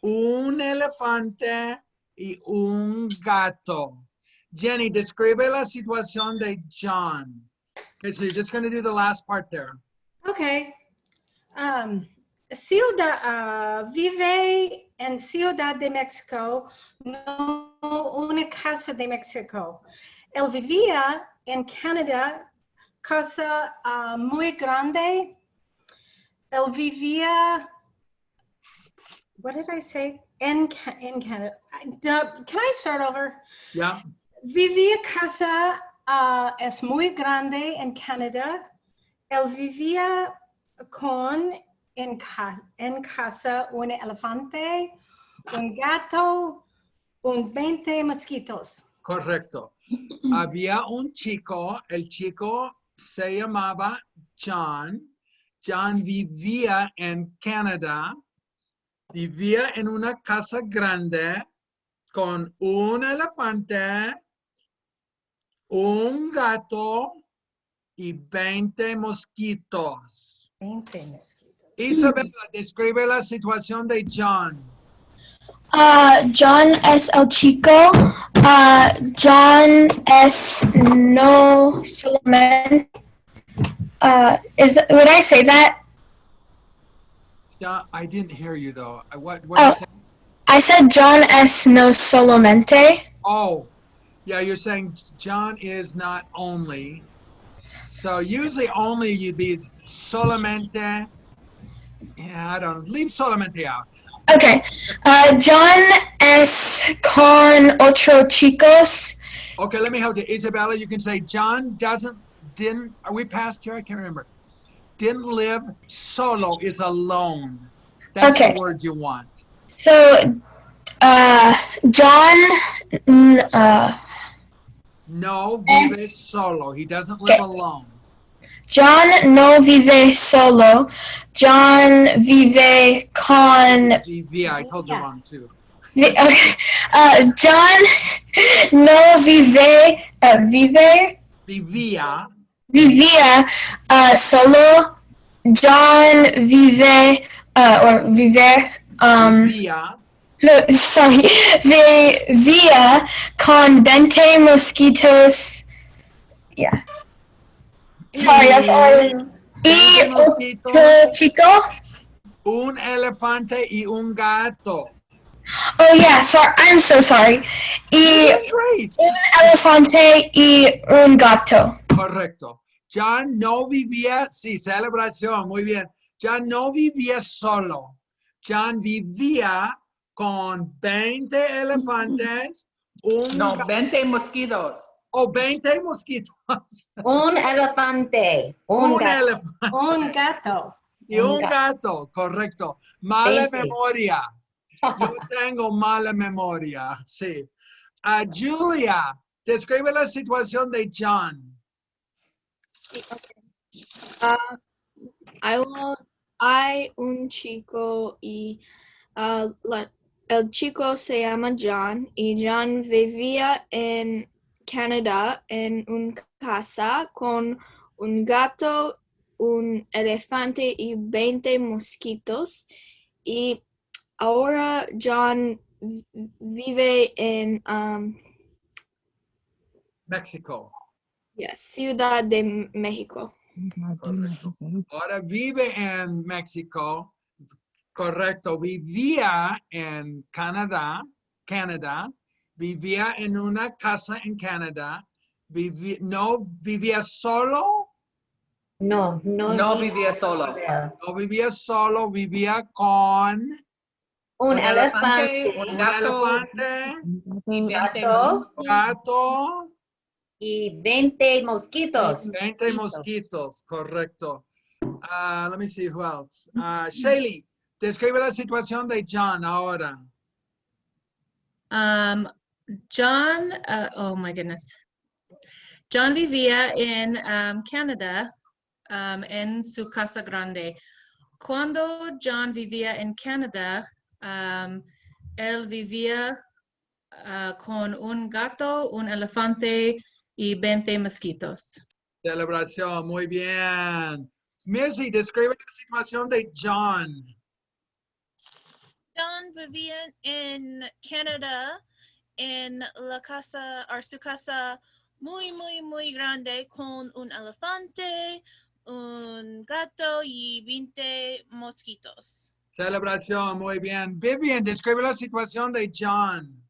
un elefante y un gato. Jenny, describe la situación de John. Okay, so you're just going to do the last part there. Okay. Vive en Ciudad de México, no una casa de México. Él vivía en Canadá, casa muy grande. Él vivía, what did I say? In Canada. Can I start over? Yeah. Vivía casa es muy grande en Canadá. Él vivía en casa un elefante, un gato, 20 mosquitos. Correcto. Había un chico, el chico se llamaba John. John vivía en Canadá, vivía en una casa grande con un elefante, un gato y 20 mosquitos. 20 mosquitos. Isabela, describe la situación de John. John es el chico. John es no solamente. Would I say that? Yeah, I didn't hear you though. What Oh. you say? I said John es no solamente. Oh, yeah, you're saying John is not only. So usually only you'd be solamente. Yeah, I don't leave solamente out. Okay. John es con otro chicos. Okay, let me help you. Isabella, you can say John didn't, are we past here? I can't remember. Didn't live solo, is alone. That's Okay. the word you want. So, John, No vive solo. He doesn't live alone. John no vive solo. John vive con. Vivía, I told you wrong too. Okay. John no vive. Vivía. Vivía solo. John vive or vive. Vivía. No, sorry. Vivía con 20 mosquitos. Yeah. Sorry, that's all. Y otro chico. Un elefante y un gato. Oh yeah, sorry. I'm so sorry. Y Great. un elefante y un gato. Correcto. John no vivía, sí, celebración, muy bien. John no vivía solo. John vivía con 20 elefantes, No, 20 mosquitos. o 20 mosquitos. Un elefante. Un gato. elefante. Un gato. Y un gato, correcto. Mala 20. memoria. Yo tengo mala memoria, sí. Julia, describe la situación de John. Hay un chico y el chico se llama John y John vivía en Canadá en una casa con un gato, un elefante y 20 mosquitos. Y ahora John vive en México. yes, Ciudad de México. Correcto. Ahora vive en México. Correcto. Vivía en Canadá. Vivía en una casa en Canadá. No vivía solo. No vivía solo. No vivía solo. Vivía con Un elefante, un un gato, elefante, gato gato. y 20 mosquitos. 20 mosquitos, correcto. Let me see who else. Shaylee, describe la situación de John ahora. John, oh my goodness. John vivía en Canadá, en su casa grande. Cuando John vivía en Canadá, él vivía con un gato, un elefante y 20 mosquitos. Celebración, muy bien. Missy, describe la situación de John. John John vivía en Canadá en la casa, o su casa muy grande con un elefante, un gato y 20 mosquitos. Celebración, muy bien. Vivian, describe la situación de John.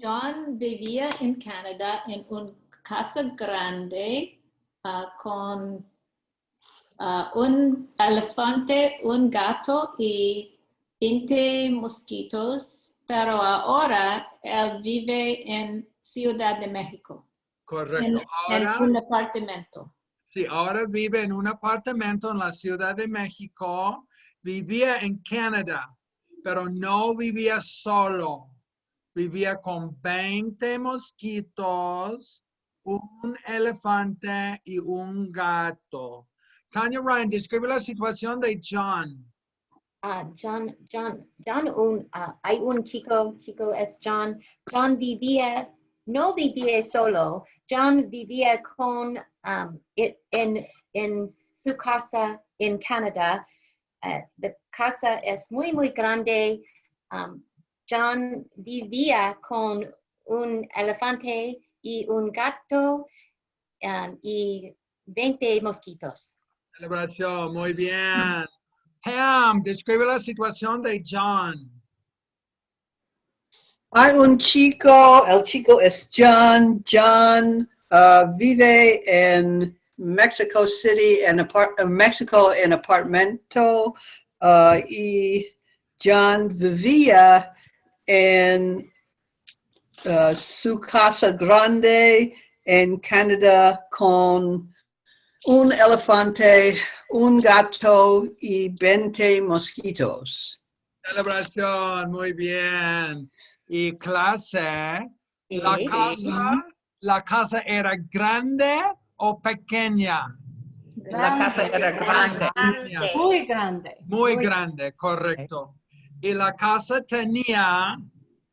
John vivía en Canadá en una casa grande con un elefante, un gato y 20 mosquitos, pero ahora él vive en Ciudad de México. Correcto. En Ahora, un apartamento. sí, ahora vive en un apartamento en la Ciudad de México. Vivía en Canadá, pero no vivía solo. Vivía con 20 mosquitos, un elefante y un gato. Tanya Ryan, describe la situación de John. John, hay un chico es John. John vivía, no vivía solo. John vivía con, en su casa en Canadá. La casa es muy grande. John vivía con un elefante y un gato y 20 mosquitos. Celebración, muy bien. Pam, describe la situación de John. Hay un chico, el chico es John. John vive en Mexico City, México en apartamento, y John vivía en su casa grande en Canadá con un elefante, un gato y 20 mosquitos. Celebración, muy bien. Y clase, la casa era grande o pequeña. La casa era grande. Muy grande. Muy grande, correcto. Y la casa tenía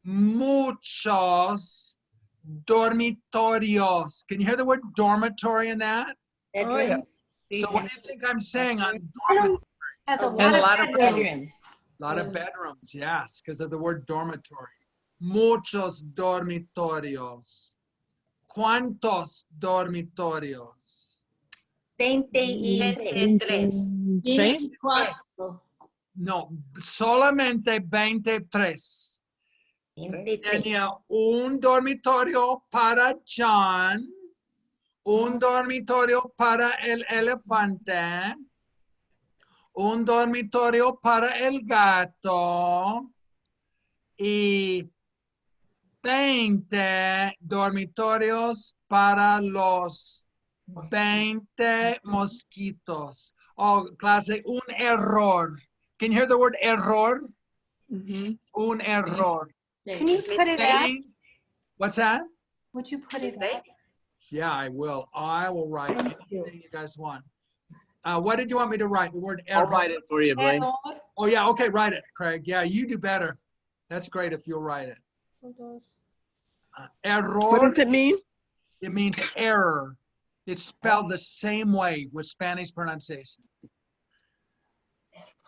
muchos dormitorios. Can you hear the word dormitory in that? Bedrooms. So what do you think I'm saying on Bedroom has a lot of bedrooms. A lot of bedrooms, yes, because of the word dormitory. Muchos dormitorios. ¿Cuántos dormitorios? 23. 24. No, solamente 23. 26. Tenía un dormitorio para John, un dormitorio para el elefante, un dormitorio para el gato y 20 dormitorios para los 20 mosquitos. Oh, clase, un error. Can you hear the word error? Un error. Can you put it out? What's that? Would you put it out? Yeah, I will. I will write anything you guys want. What did you want me to write? The word error. I'll write it for you, Blaine. Oh, yeah. Okay, write it, Craig. Yeah, you do better. That's great if you'll write it. Error. What does it mean? It means error. It's spelled the same way with Spanish pronunciation.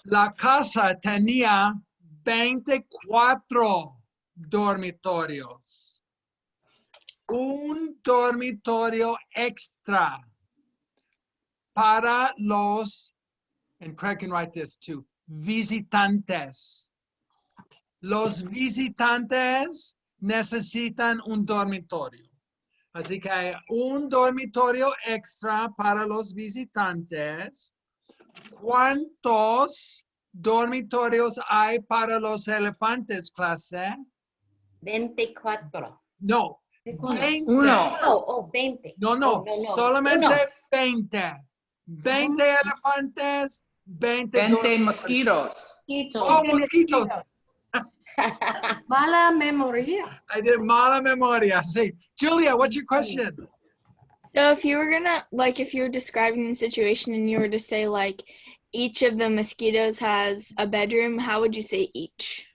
La casa tenía 24 dormitorios. Un dormitorio extra para los, and Craig can write this too, visitantes. Los visitantes necesitan un dormitorio. Así que hay un dormitorio extra para los visitantes. ¿Cuántos dormitorios hay para los elefantes, clase? 24. No, 20. Uno. Oh, 20. No, Oh, solamente Uno. 20. 20 elefantes, 20 mosquitos. Oh, mosquitos. Mala memoria. I did mala memoria. Sí. Julia, what's your question? So if you were gonna, like, if you were describing the situation and you were to say, like, each of the mosquitoes has a bedroom, how would you say each?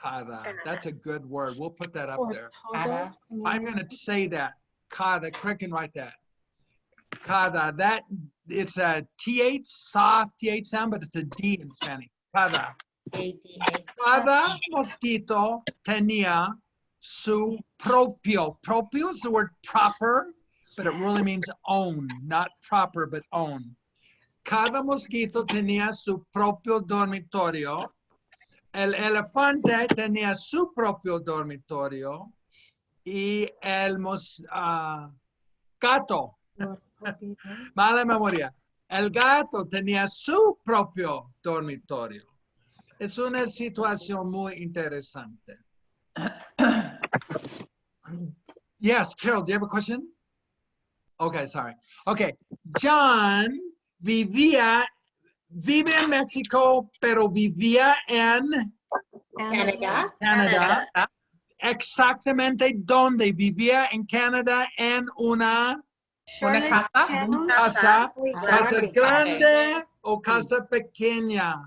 Cada. That's a good word. We'll put that up there. Cada. I'm going to say that. Cada. Craig can write that. Cada. That, it's a TH, soft TH sound, but it's a D in Spanish. Cada. A-D-A. Cada mosquito tenía su propio. Propio is the word proper, but it really means own, not proper, but own. Cada mosquito tenía su propio dormitorio. El elefante tenía su propio dormitorio. Y el gato, mala memoria, el gato tenía su propio dormitorio. Es una situación muy interesante. Yes, Carol, do you have a question? Okay, sorry. Okay, John vive en México, pero vivía en Canadá. Exactamente dónde vivía en Canadá, en una casa grande o casa pequeña.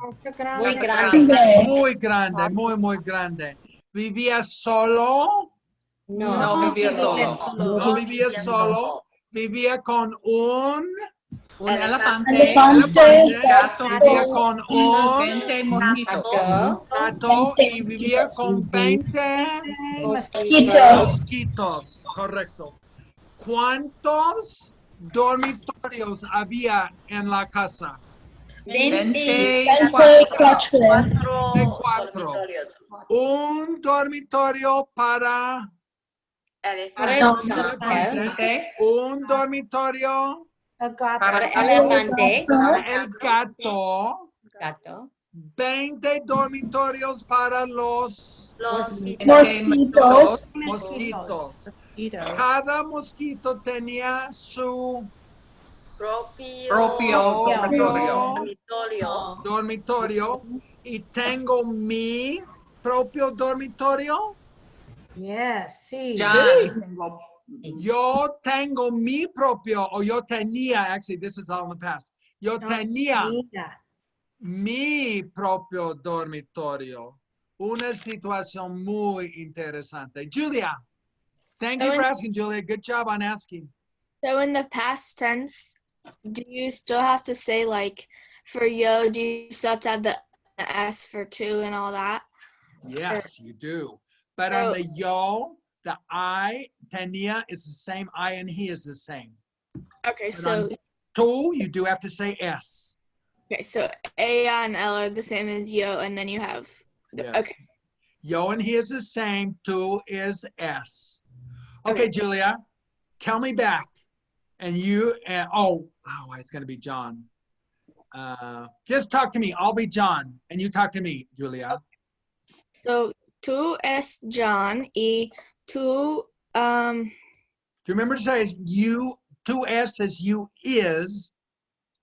Muy grande. Muy grande, muy grande. ¿Vivía solo? No vivía solo. No vivía solo. Vivía con un elefante. Gato. Vivía con un 20 mosquitos. gato y vivía con 20 mosquitos. Correcto. ¿Cuántos dormitorios había en la casa? 24. 4. Un dormitorio para elefante. Un dormitorio Para elefante. para el gato. Gato. 20 dormitorios para los mosquitos. Cada mosquito tenía su Propio dormitorio y tengo mi propio dormitorio. Yes, sí. Yo tengo mi propio, o yo tenía, actually this is all in the past. Yo tenía mi propio dormitorio. Una situación muy interesante. Julia, thank you for asking, Julia. Good job on asking. So in the past tense, do you still have to say, like, for yo, do you still have to have the S for two and all that? Yes, you do. But on the yo, the I, tenía is the same. I and he is the same. Okay, But so on tú, you do have to say S. okay, so A and L are the same as yo, and then you have Yes. okay. Yo and he is the same. Tú is S. Okay, Julia, tell me back. And you, it's going to be John. Just talk to me. I'll be John. And you talk to me, Julia. So tú es John y tú Do you remember to say you, tú es as you is.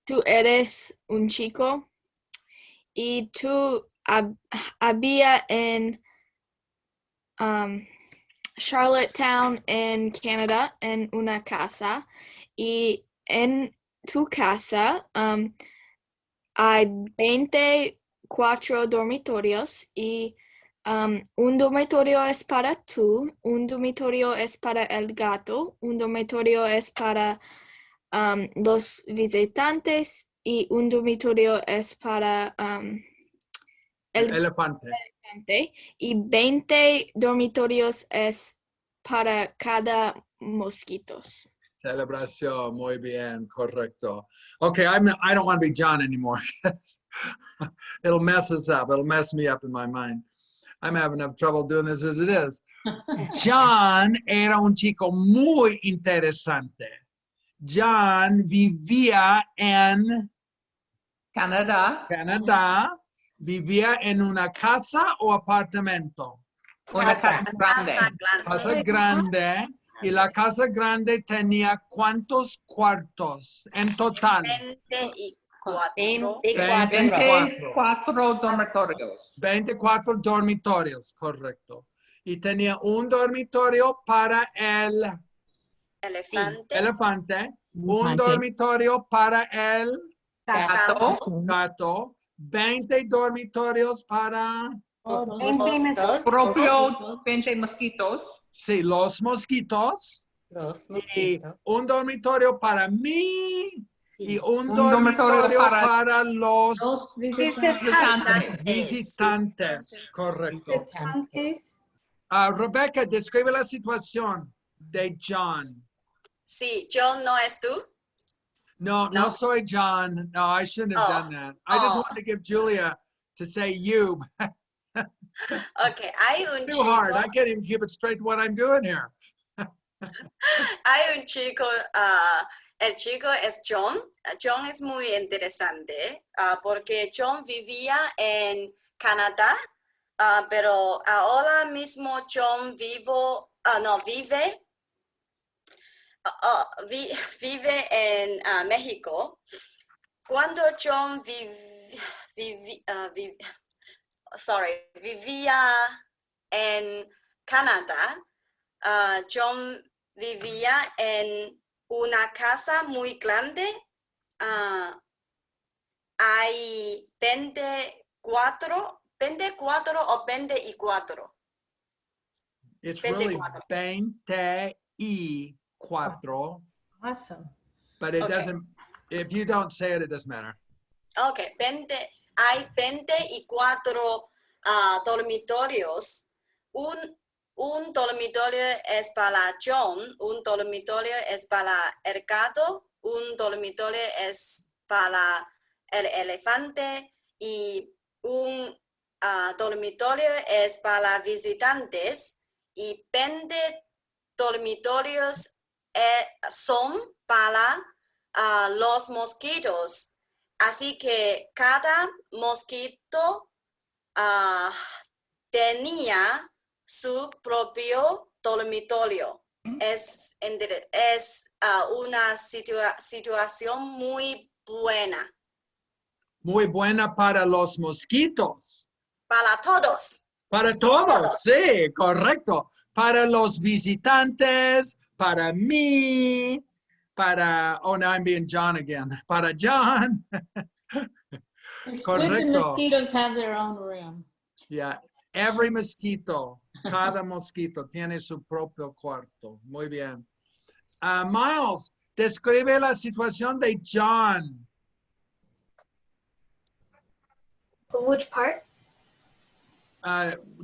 tú eres un chico y tú había en Charlottetown en Canadá en una casa y en tu casa hay 24 dormitorios y un dormitorio es para tú, un dormitorio es para el gato, un dormitorio es para los visitantes y un dormitorio es para el elefante. Y 20 dormitorios es para cada mosquitos. Celebración, muy bien, correcto. Okay, I don't want to be John anymore. It'll mess us up. It'll mess me up in my mind. I'm having enough trouble doing this as it is. John era un chico muy interesante. John vivía en Canadá. ¿Vivía en una casa o apartamento? Una casa grande. Casa grande. Y la casa grande tenía ¿cuántos cuartos en total? 24 dormitorios. 24 dormitorios, correcto. Y tenía un dormitorio para el elefante. Un dormitorio para el gato. 20 dormitorios para propio 20 mosquitos. Sí, los mosquitos. Y un dormitorio para mi y un Un dormitorio dormitorio para para los Los visitantes. visitantes. Correcto. Visitantes. Rebecca, describe la situación de John. Sí, John no es tú. No, no No? soy John. No, I shouldn't have done that. I just wanted to give Julia to say you. Ok, hay un Too hard. chico. I can't even keep it straight what I'm doing here. Hay un chico, el chico es John. John es muy interesante porque John vivía en Canadá, pero ahora mismo John vive en México. Cuando John vivía en Canadá, John vivía en una casa muy grande. Hay 24 o 24. It's 24. really 24. Awesome. But it Okay. doesn't, if you don't say it, it doesn't matter. Ok, hay 24 dormitorios. Un dormitorio es para John, un dormitorio es para el gato, un dormitorio es para el elefante y un dormitorio es para visitantes y 20 dormitorios son para los mosquitos. Así que cada mosquito tenía su propio dormitorio. Es una situación muy buena. Muy buena para los mosquitos. Para todos. Para todos, sí, correcto. Para los visitantes, para mí, para, oh, now I'm being John again. Para John. It's good the Correcto. mosquitoes have their own room. Yeah, every mosquito, cada mosquito tiene su propio cuarto. Muy bien. Miles, describe la situación de John. Which part?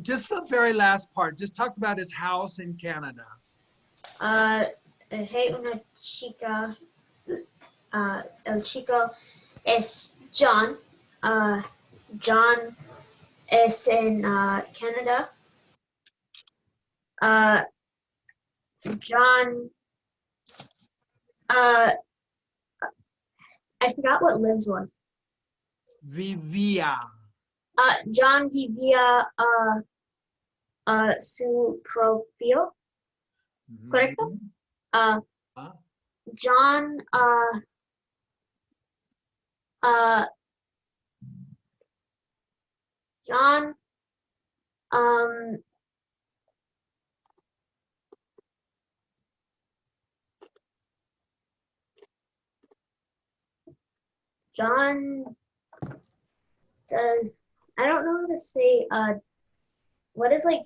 Just the very last part. Just talk about his house in Canada. Hey, una chica. El chico es John. John es en Canada. John. I forgot what lives was. Vivía. John vivía su propio. ¿Correcto? John John John does, I don't know how to say what is like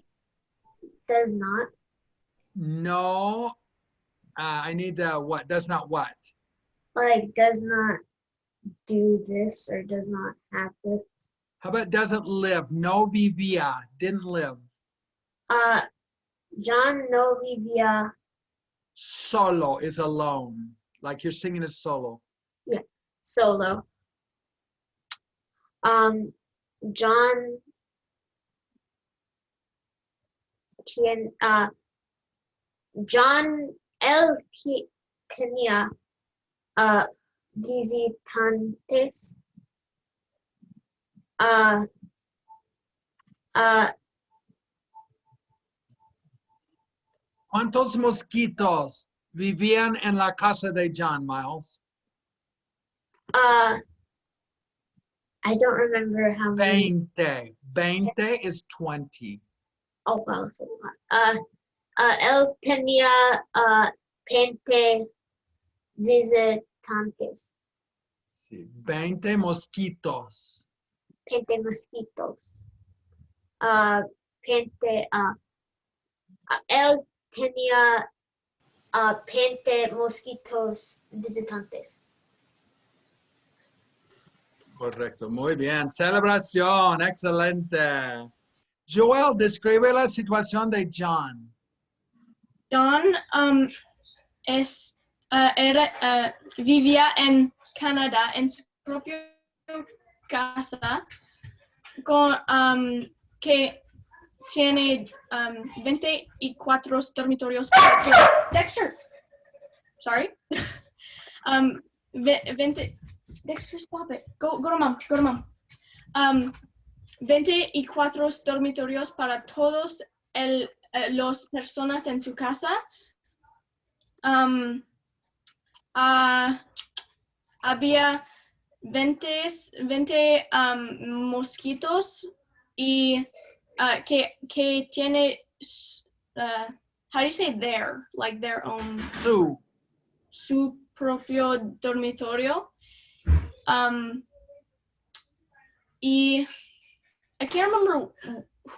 does not. No, I need what? Does not what? Like does not do this or does not have this. How about doesn't live? No vivía, didn't live. John no vivía. Solo is alone. Like you're singing a solo. Yeah, solo. John John él tenía visitantes. ¿Cuántos mosquitos vivían en la casa de John, Miles? I don't remember how many. 20. 20 is 20. Oh, wow, that's a lot. Él tenía 20 visitantes. Sí, 20 mosquitos. 20 mosquitos. 20, él tenía 20 mosquitos visitantes. Correcto, muy bien. Celebración, excelente. Joel, describe la situación de John. John vivía en Canadá en su propia casa que tiene 24 dormitorios. Dexter, sorry. 20. Dexter, stop it. Go to mom. 24 dormitorios para todos las personas en su casa. Había 20 mosquitos y que tiene, how do you say their, like their own, su propio dormitorio. Y I can't remember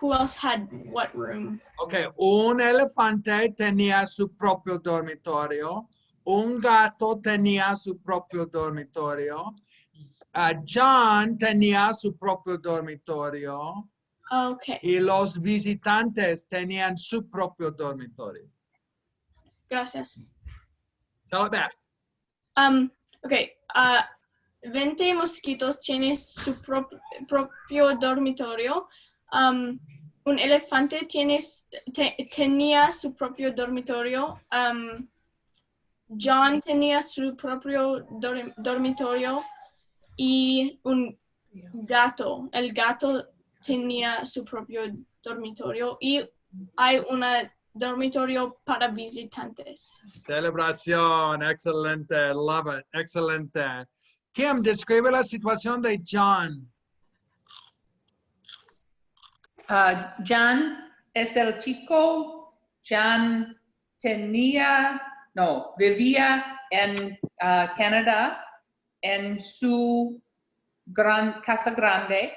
who else had what room. Okay, un elefante tenía su propio dormitorio. Un gato tenía su propio dormitorio. John tenía su propio dormitorio. Okay. Y los visitantes tenían su propio dormitorio. Gracias. Tell it back. Okay. 20 mosquitos tienen su propio dormitorio. Un elefante tenía su propio dormitorio. John tenía su propio dormitorio y un gato. El gato tenía su propio dormitorio y hay un dormitorio para visitantes. Celebración, excelente, love it, excelente. Kim, describe la situación de John. John es el chico. John vivía en Canadá en su casa grande.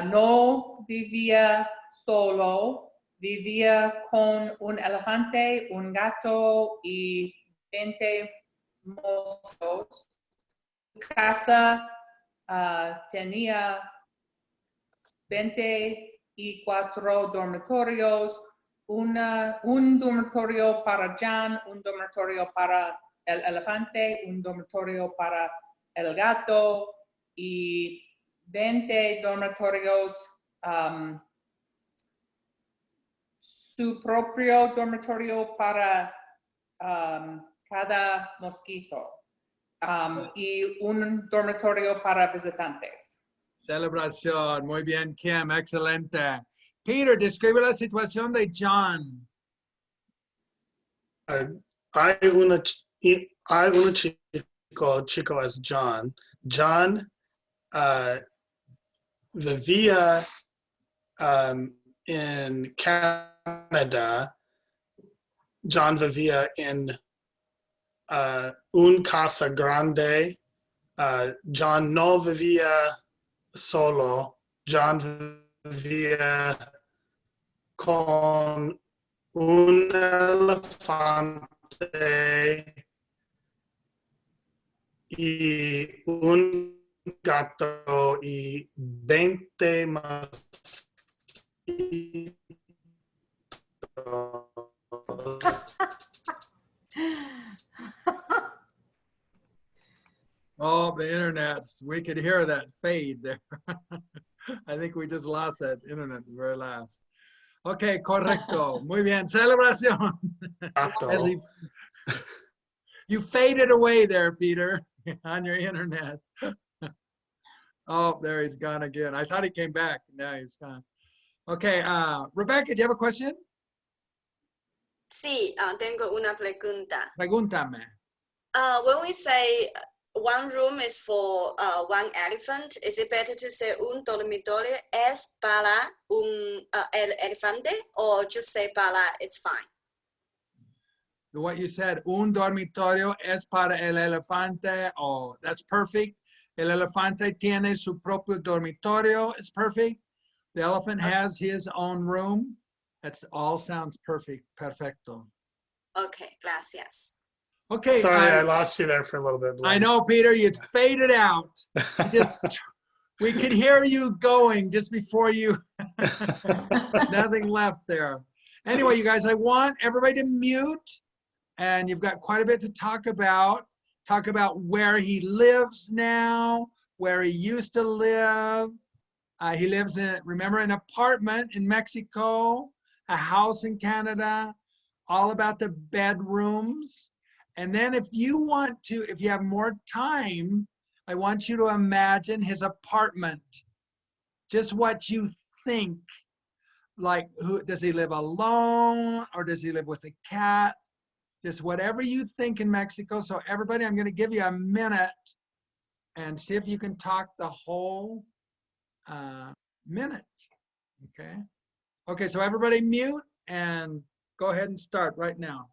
No vivía solo, vivía con un elefante, un gato y 20 mosquitos. Su casa tenía 24 dormitorios, un dormitorio para John, un dormitorio para el elefante, un dormitorio para el gato y 20 dormitorios, su propio dormitorio para cada mosquito y un dormitorio para visitantes. Celebración, muy bien, Kim, excelente. Peter, describe la situación de John. Hay un chico es John. John vivía en Canadá. John vivía en un casa grande. John no vivía solo. John vivía con un elefante y un gato y 20 mosquitos. Oh, the internet. We could hear that fade there. I think we just lost that internet at the very last. Okay, correcto. Muy bien. Celebración. You faded away there, Peter, on your internet. Oh, there he's gone again. I thought he came back. Now he's gone. Okay, Rebecca, do you have a question? Sí, tengo una pregunta. Pregúntame. When we say one room is for one elephant, is it better to say un dormitorio es para el elefante, or just say para, it's fine? What you said, un dormitorio es para el elefante. Oh, that's perfect. El elefante tiene su propio dormitorio. It's perfect. The elephant has his own room. That's all sounds perfect. Perfecto. Okay, gracias. Okay. Sorry, I lost you there for a little bit. I Blaine. know, Peter, you faded out. We could hear you going just before you, nothing left there. Anyway, you guys, I want everybody to mute, and you've got quite a bit to talk about. Talk about where he lives now, where he used to live. He lives in, remember, an apartment in Mexico, a house in Canada, all about the bedrooms. And then if you want to, if you have more time, I want you to imagine his apartment, just what you think. Like, does he live alone, or does he live with a cat? Just whatever you think in Mexico. So everybody, I'm going to give you a minute and see if you can talk the whole minute. Okay. Okay, so everybody mute and go ahead and start right now.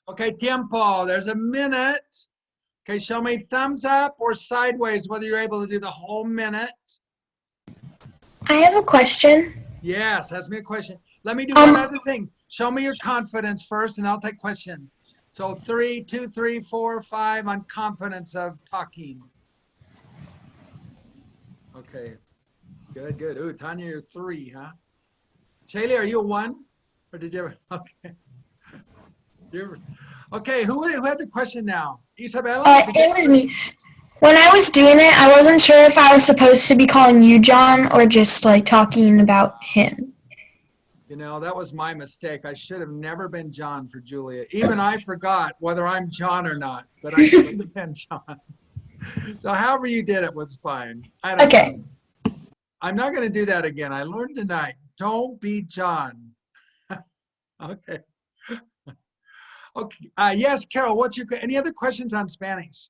Okay, tiempo, there's a minute. Okay, show me thumbs up or sideways, whether you're able to do the whole minute. I have a question. Yes, ask me a question. Let me do one other thing. Show me your confidence first, and I'll take questions. So 3, 2, 3, 4, 5 on confidence of talking. Okay, good, good. Ooh, Tanya, you're 3, huh? Shaylee, are you a 1? Or did you ever? Okay. Okay, who had the question now? Isabella? It was me. When I was doing it, I wasn't sure if I was supposed to be calling you John or just like talking about him. You know, that was my mistake. I should have never been John for Julia. Even I forgot whether I'm John or not, but I should have been John. So however you did it was fine. I don't know. I'm not going to do that again. I learned tonight. Don't be John. Okay. Okay. Yes, Carol, what's your, any other questions on Spanish?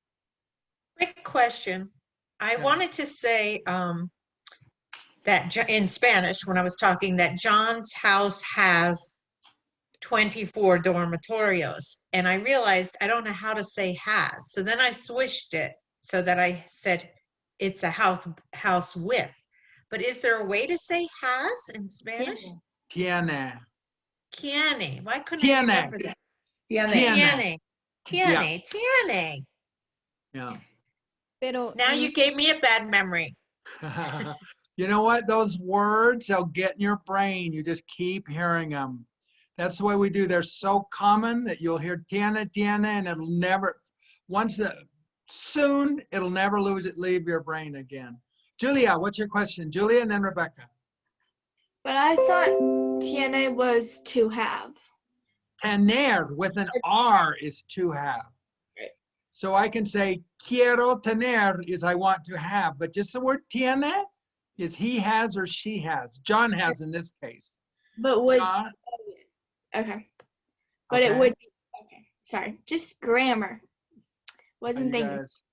Quick question. I wanted to say that in Spanish, when I was talking, that John's house has 24 dormitorios. And I realized I don't know how to say has. So then I switched it so that I said it's a house with. But is there a way to say has in Spanish? Tiene. Tiene. Why couldn't I remember that? Tiene. Tiene. Tiene. Yeah. Pero now you gave me a bad memory. You know what? Those words, they'll get in your brain. You just keep hearing them. That's the way we do. They're so common that you'll hear tiene, tiene, and it'll never, soon, it'll never leave your brain again. Julia, what's your question? Julia and then Rebecca. But I thought tiene was to have. Tener with an R is to have. So I can say quiero tener is I want to have, but just the word tiene is he has or she has. John has in this case. But would okay. But okay. It would be okay. Sorry, just grammar. Wasn't thinking. Guys,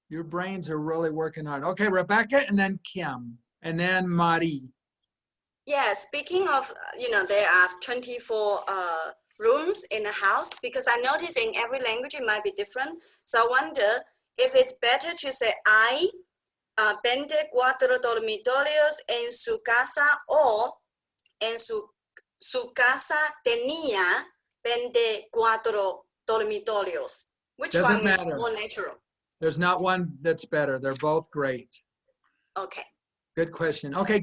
your brains are really working hard. Okay, Rebecca and then Kim and then Marie. Yeah, speaking of, there are 24 rooms in a house, because I notice in every language it might be different. So I wonder if it's better to say hay 24 dormitorios en su casa, or en su casa tenía 24 dormitorios. Which one is more natural? There's not one that's better. They're both great. Okay. Good question. Okay,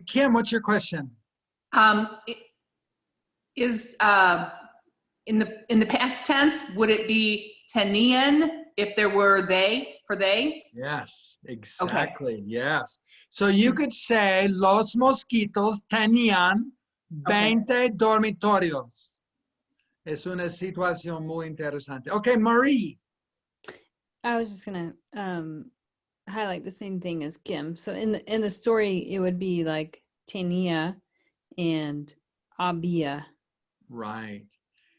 in the past tense, would it be tenían if there were they, for they? Yes, exactly. Yes. So you could say los mosquitos tenían 20 dormitorios. Es una situación muy interesante. Okay, Marie. I was just gonna highlight the same thing as Kim. So in the story, it would be like Tenía and Había, Right.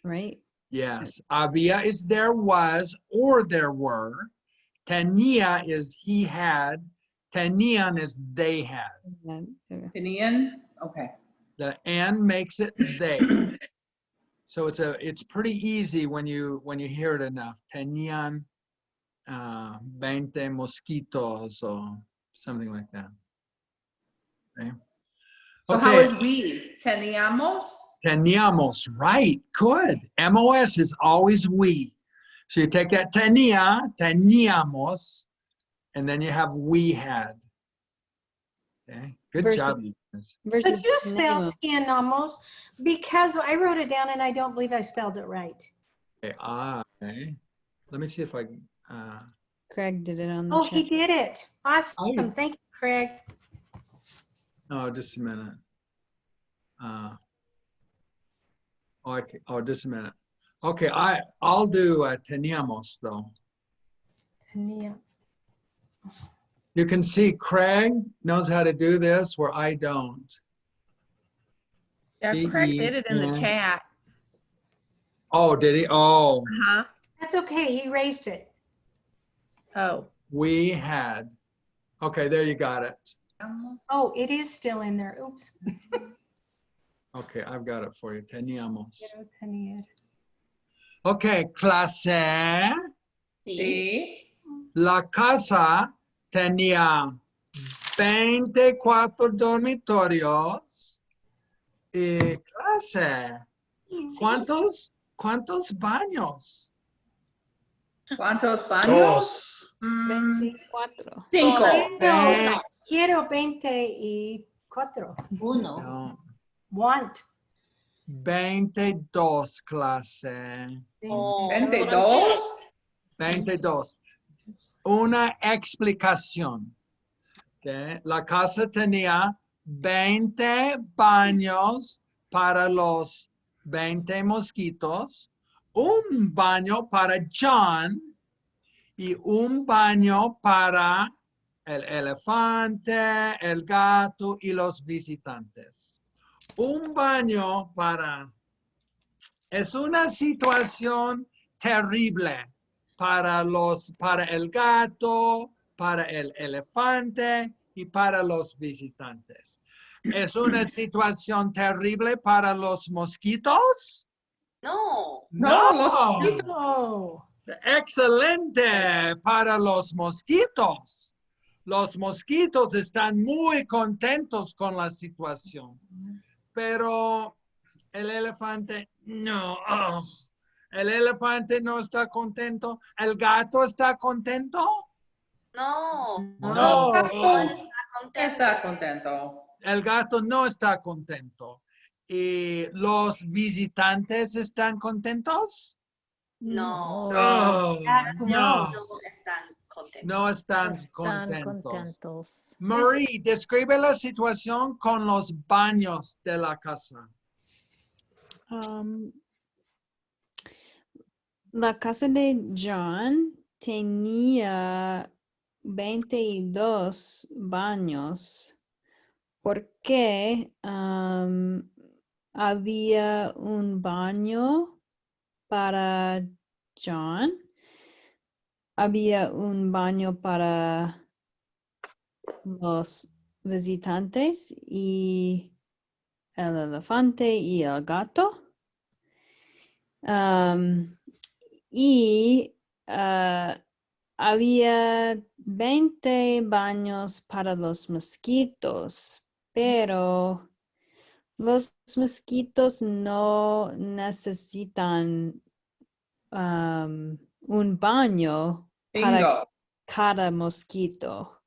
right? Yes. Había is there was or there were. Tenía is he had. Tenían is they had. Tenían? Okay. The and makes it they. So it's pretty easy when you hear it enough. Tenían 20 mosquitos or something like that. Okay. So how is we? Teníamos? Teníamos, right, good. MOS is always we. So you take that tenía, teníamos, and then you have we had. Okay, good job, you guys. But you spelled teníamos because I wrote it down and I don't believe I spelled it right. Okay, okay. Let me see if I... Craig did it on the Oh, chat. he did it. Awesome. Thank you, Craig. Oh, just a minute. Okay. Oh, just a minute. Okay, I'll do teníamos though. Tenía. You can see Craig knows how to do this where I don't. Yeah, Craig did it in the chat. Oh, did he? Oh. Uh-huh. That's okay. He raised it. Oh. We had. Okay, there you got it. Oh, it is still in there. Oops. Okay, I've got it for you. Teníamos. Quiero tener. Okay, clase. Sí. La casa tenía 24 dormitorios. Y clase. ¿Cuántos baños? ¿Cuántos baños? 24. 5. Quiero 24. Uno. No. Want. 22, clase. 22. 22. Una explicación. Okay. La casa tenía 20 baños para los 20 mosquitos, un baño para John y un baño para el elefante, el gato y los visitantes. Un baño para... Es una situación terrible para el gato, para el elefante y para los visitantes. ¿Es una situación terrible para los mosquitos? No. No, los mosquitos. Oh. Excelente para los mosquitos. Los mosquitos están muy contentos con la situación, pero el elefante no. Oh. El elefante no está contento. ¿El gato está contento? No. No. Está contento. El gato no está contento. ¿Y los visitantes están contentos? No. No. No están contentos. No están contentos. Marie, describe la situación con los baños de la casa. La casa de John tenía 22 baños porque había un baño para John, había un baño para los visitantes y el elefante y el gato. Y había 20 baños para los mosquitos, pero los mosquitos no necesitan un baño para cada mosquito.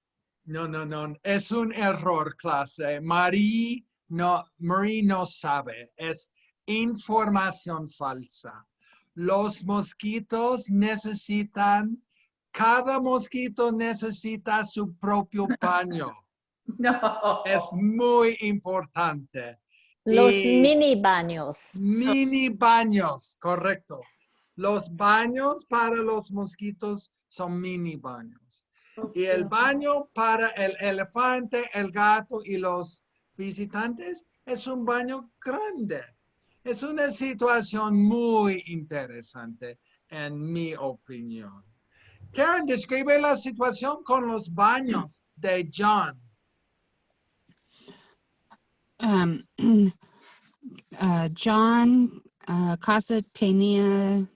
No. Es un error, clase. Marie no sabe. Es información falsa. Los mosquitos necesitan, cada mosquito necesita su propio baño. No. Es muy importante. Los Y mini baños. mini baños, correcto. Los baños para los mosquitos son mini baños. Y el baño para el elefante, el gato y los visitantes es un baño grande. Es una situación muy interesante, en mi opinión. Karen, describe la situación con los baños de John. John, casa tenía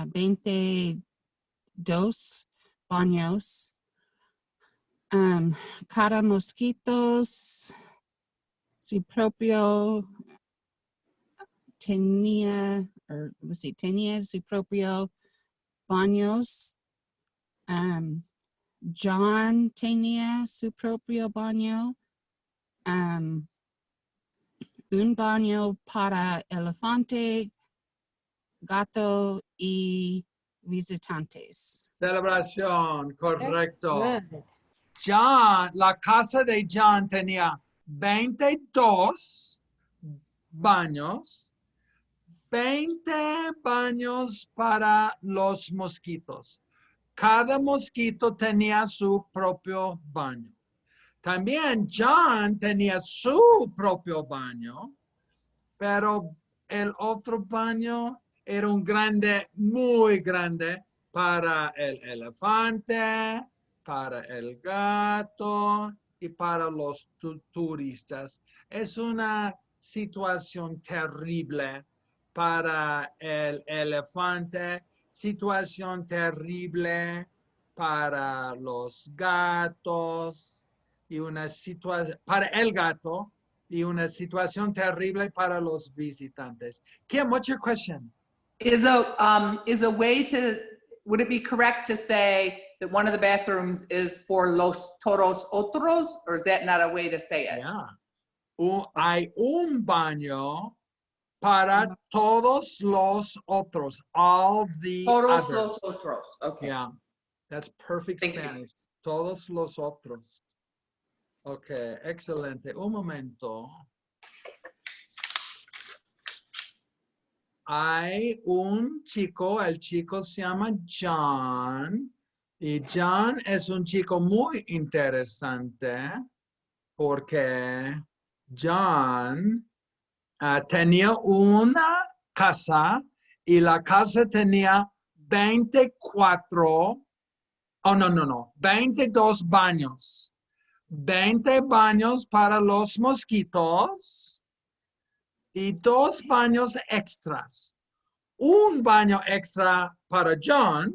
22 baños. Cada mosquitos, su propio tenía su propio baños. John tenía su propio baño. Un baño para elefante, gato y visitantes. Celebración, correcto. Good. John, la casa de John tenía 22 baños, 20 baños para los mosquitos. Cada mosquito tenía su propio baño. También John tenía su propio baño, pero el otro baño era un grande, muy grande para el elefante, para el gato y para los turistas. Es una situación terrible para el elefante, situación terrible para los gatos y una situación para el gato y una situación terrible para los visitantes. Kim, what's your question? Is a way to, would it be correct to say that one of the bathrooms is for los todos otros, or is that not a way to say it? Yeah. Hay un baño para todos los otros, all the Todos others. los otros, okay. Yeah, that's perfect Thank you. Spanish. Todos los otros. Okay, excelente. Un momento. Hay un chico, el chico se llama John, y John es un chico muy interesante porque John tenía una casa y la casa tenía 22 baños. 20 baños para los mosquitos y 2 baños extras. Un baño extra para John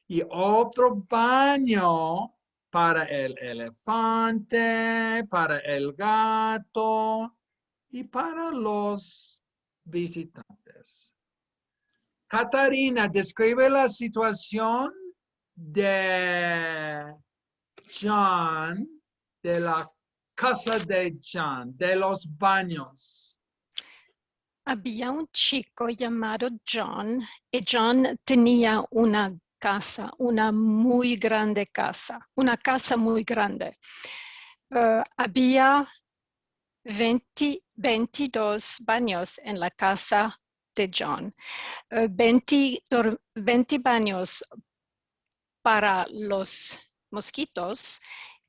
y otro baño para el elefante, para el gato y para los visitantes. Catarina, describe la situación de John, de la casa de John, de los baños. Había un chico llamado John y John tenía una casa, una muy grande casa, una casa muy grande. Había 22 baños en la casa de John, 20 baños para los mosquitos,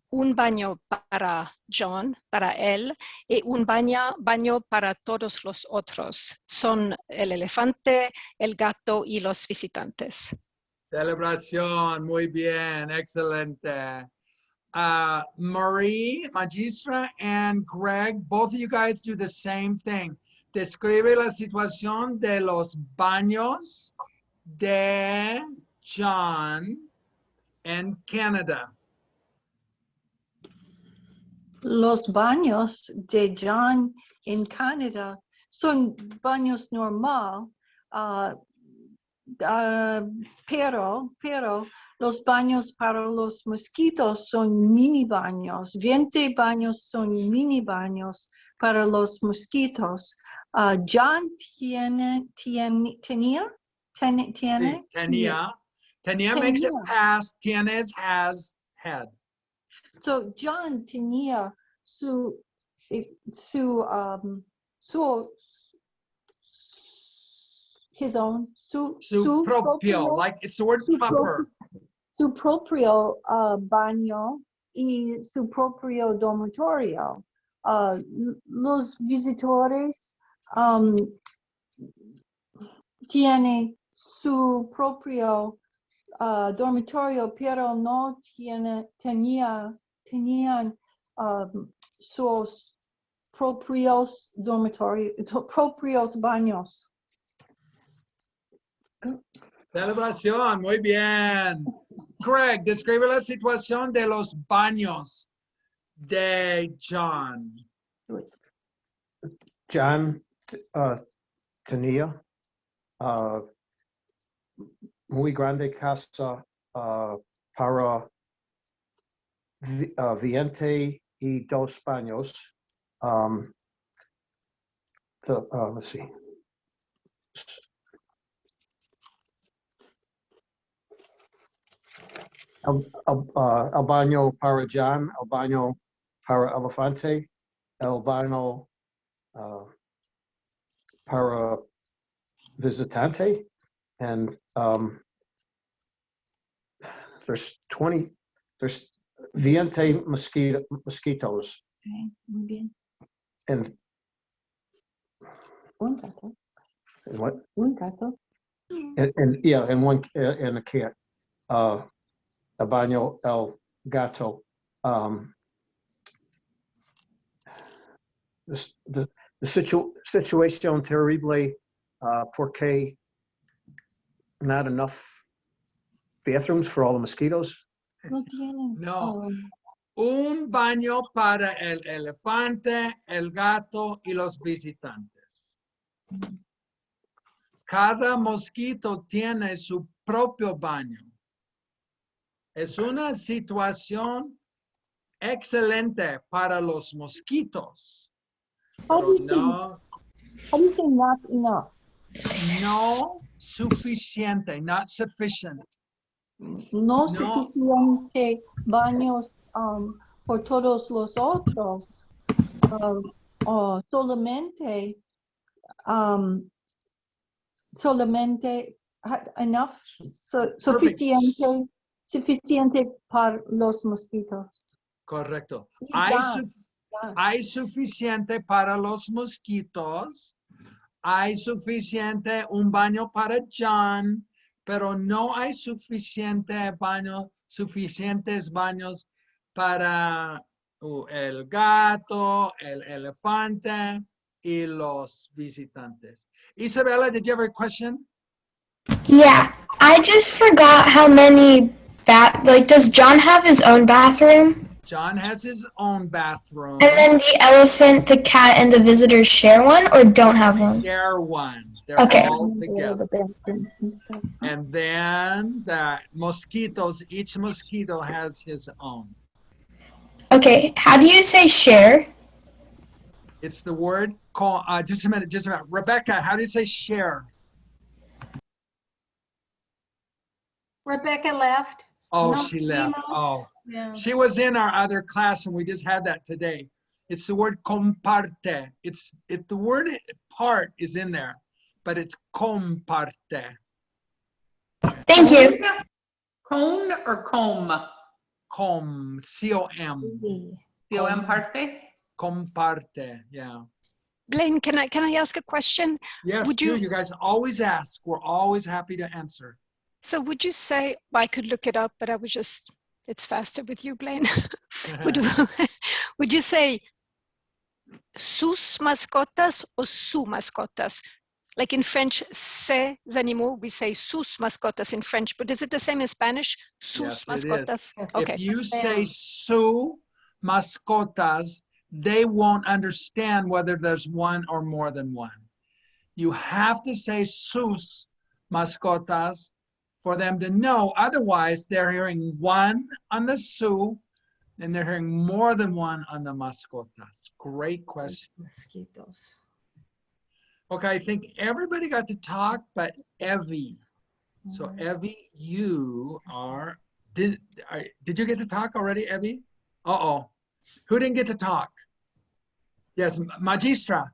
un baño para John, para él, y un baño para todos los otros. Son el elefante, el gato y los visitantes. Celebración, muy bien, excelente. Marie, Magistra, and Greg, both of you guys do the same thing. Describe la situación de los baños de John en Canadá. Los baños de John en Canadá son baños normal, pero los baños para los mosquitos son mini baños. 20 baños son mini baños para los mosquitos. John tenía Tiene? Sí, tenía. Tenía makes it past. Tienes has had. So John tenía his own Su propio, like it's the word proper. Su propio baño y su propio dormitorio. Los visitores tienen su propio dormitorio, pero no tenían sus propios dormitorios, propios baños. Celebración, muy bien. Greg, describe la situación de los baños de John. John tenía muy grande casa para veinte y dos baños. Let's see. El baño para John, el baño para elefante, el baño para visitante, and there's 20 mosquitos. Okay, muy bien. And Un gato. what? Un gato. And yeah, and one and a cat. El baño, el gato. The situation terrible porque not enough bathrooms for all the mosquitoes. No tienen. No. Un baño para el elefante, el gato y los visitantes. Cada mosquito tiene su propio baño. Es una situación excelente para los mosquitos. How do No you say not enough? No suficiente, not sufficient. No suficiente baños por todos los otros. Solamente enough, suficiente para los mosquitos. Correcto. Yeah. Hay suficiente para los mosquitos. Hay suficiente un baño para John, pero no hay suficientes baños para el gato, el elefante y los visitantes. Isabella, did you have a question? Yeah, I just forgot how many does John have his own bathroom? John has his own bathroom. And then the elephant, the cat, and the visitors share one or don't have one? Share one. They're Okay. all together. And then the mosquitoes, each mosquito has his own. Okay, how do you say share? It's the word call. Just a minute. Rebecca, how do you say share? Rebecca left. Oh, No she left. fuimos. Oh, Yeah. she was in our other class and we just had that today. It's the word comparte. The word part is in there, but it's comparte. Thank you. Cone or comb? Com, C-O-M. C-O-M parte? Comparte, yeah. Blaine, can I ask a question? Yes, Would you guys always ask. We're always happy to answer. So would you say, I could look it up, but it's faster with you, Blaine. Would you say sus mascotas or su mascotas? Like in French, ces animaux, we say sus mascotas in French, but is it the same in Spanish? Sus Yes, it is. mascotas. Okay. If you say su mascotas, they won't understand whether there's one or more than one. You have to say sus mascotas for them to know. Otherwise, they're hearing one on the su, and they're hearing more than one on the mascotas. Great question. Mosquitos. Okay, I think everybody got to talk, but Evie. So Evie, you are, did you get to talk already, Evie? Uh-oh. Who didn't get to talk? Yes, Magistra.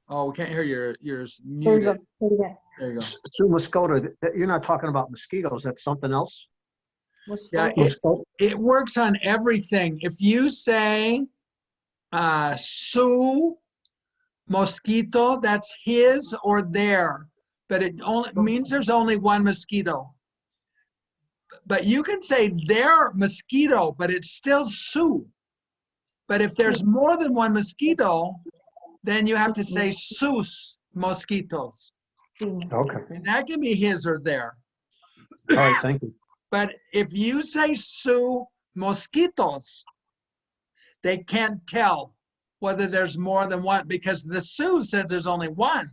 Oh, we can't hear yours muted. There you go. Sue Mosquito, you're not talking about mosquitoes, that's something else? Yeah, it works on everything. If you say su mosquito, that's his or their, but it only means there's only one mosquito. But you can say their mosquito, but it's still su. But if there's more than one mosquito, then you have to say sus mosquitos. Okay. And that can be his or their. All right, thank you. But if you say su mosquitos, they can't tell whether there's more than one because the su says there's only one,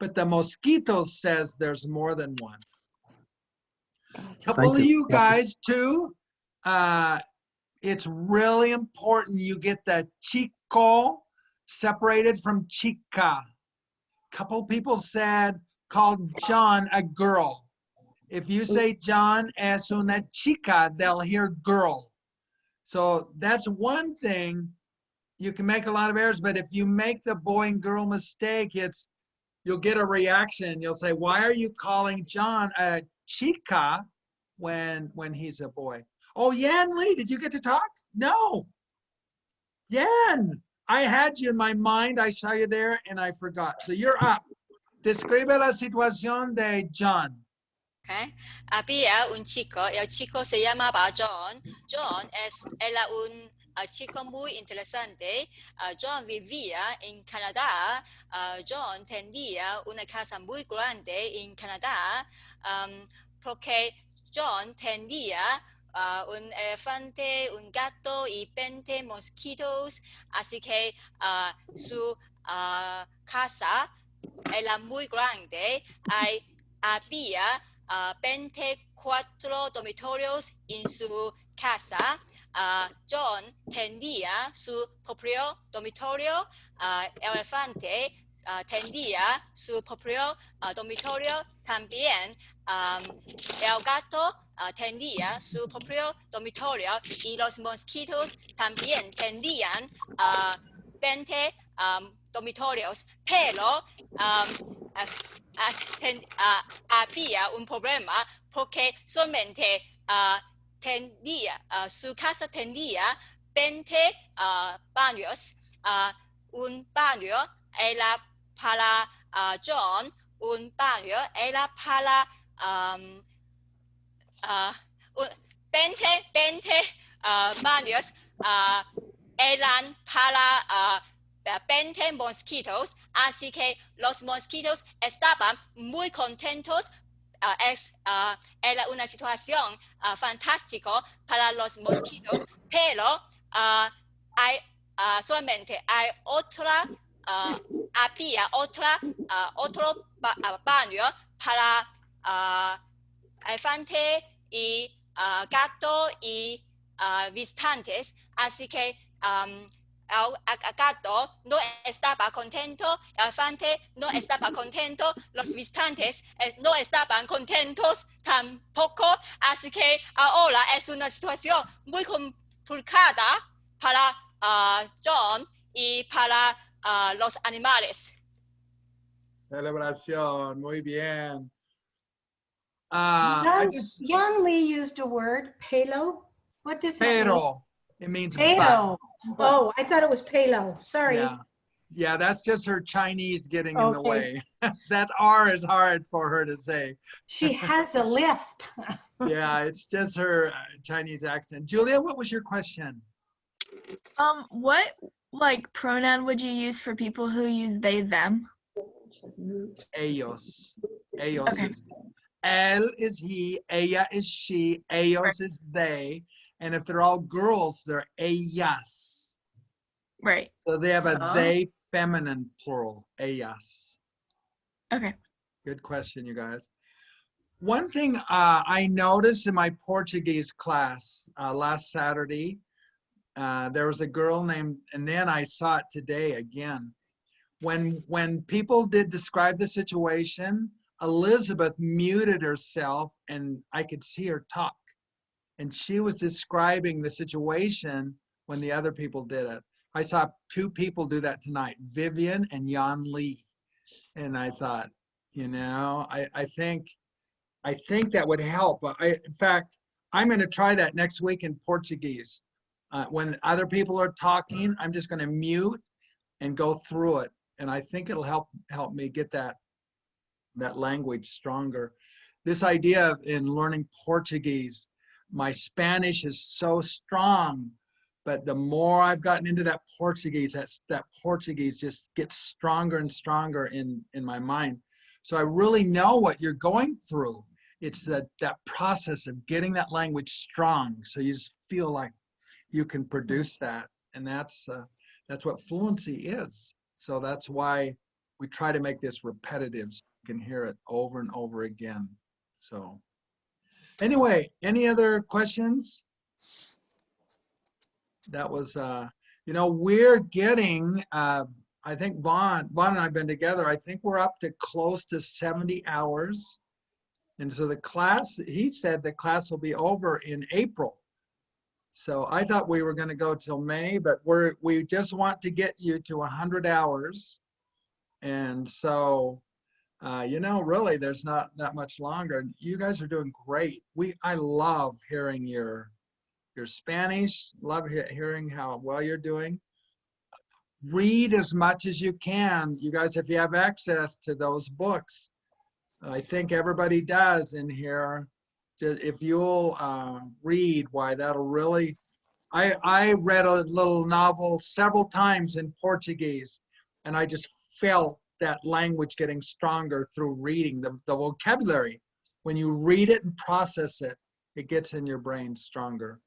but the mosquitoes says there's more than one. Couple of you guys too, it's really important you get the chico separated from chica. Couple people called John a girl. If you say John es una chica, they'll hear girl. So that's one thing. You can make a lot of errors, but if you make the boy and girl mistake, you'll get a reaction. You'll say, why are you calling John a chica when he's a boy? Oh, Yan Lee, did you get to talk? No. Yan, I had you in my mind. I saw you there and I forgot. So you're up. Describe la situación de John. Okay. Había un chico, el chico se llamaba John. John era un chico muy interesante. John vivía en Canadá. John tenía una casa muy grande en Canadá porque John tenía un elefante, un gato y 20 mosquitos. Así que su casa era muy grande. Había 24 dormitorios en su casa. John tenía su propio dormitorio. Elefante tenía su propio dormitorio también. El gato tenía su propio dormitorio y los mosquitos también tenían 20 dormitorios, pero había un problema porque solamente su casa tenía 20 baños. Un baño era para John, un baño era para 20 baños eran para 20 mosquitos, así que los mosquitos estaban muy contentos. Era una situación fantástica para los mosquitos, pero solamente había otro baño para elefante y gato y visitantes, así que el gato no estaba contento, el elefante no estaba contento, los visitantes no estaban contentos tampoco, así que ahora es una situación muy complicada para John y para los animales. Celebración, muy bien. Young Lee used a word, pelo. What does that mean? Pero, it means Pelo. but. Oh, I thought it was pelo. Sorry. Yeah, that's just her Chinese getting in the way. That R is hard for her to say. She has a lisp. Yeah, it's just her Chinese accent. Julia, what was your question? What pronoun would you use for people who use they, them? Ellos. Ellos is él is he, ella is she, ellos is they, and if they're all girls, they're ellas. Right. So they have a they feminine plural, ellas. Okay. Good question, you guys. One thing I noticed in my Portuguese class last Saturday, there was a girl named, and then I saw it today again. When people did describe the situation, Elizabeth muted herself and I could see her talk. And she was describing the situation when the other people did it. I saw two people do that tonight, Vivian and Jan Lee. And I thought, you know, I think that would help. In fact, I'm going to try that next week in Portuguese. When other people are talking, I'm just going to mute and go through it. And I think it'll help me get that language stronger. This idea in learning Portuguese, my Spanish is so strong, but the more I've gotten into that Portuguese, that Portuguese just gets stronger and stronger in my mind. So I really know what you're going through. It's that process of getting that language strong, so you just feel like you can produce that, and that's what fluency is. So that's why we try to make this repetitive, so you can hear it over and over again. So anyway, any other questions? That was, you know, we're getting, I think Vaughn and I have been together, I think we're up to close to 70 hours. And so the class, he said the class will be over in April. So I thought we were going to go till May, but we just want to get you to 100 hours. And so, you know, really, there's not that much longer. You guys are doing great. I love hearing your Spanish, love hearing how well you're doing. Read as much as you can. You guys, if you have access to those books, I think everybody does in here. If you'll read, why that'll really, I read a little novel several times in Portuguese, and I just felt that language getting stronger through reading the vocabulary. When you read it and process it, it gets in your brain stronger.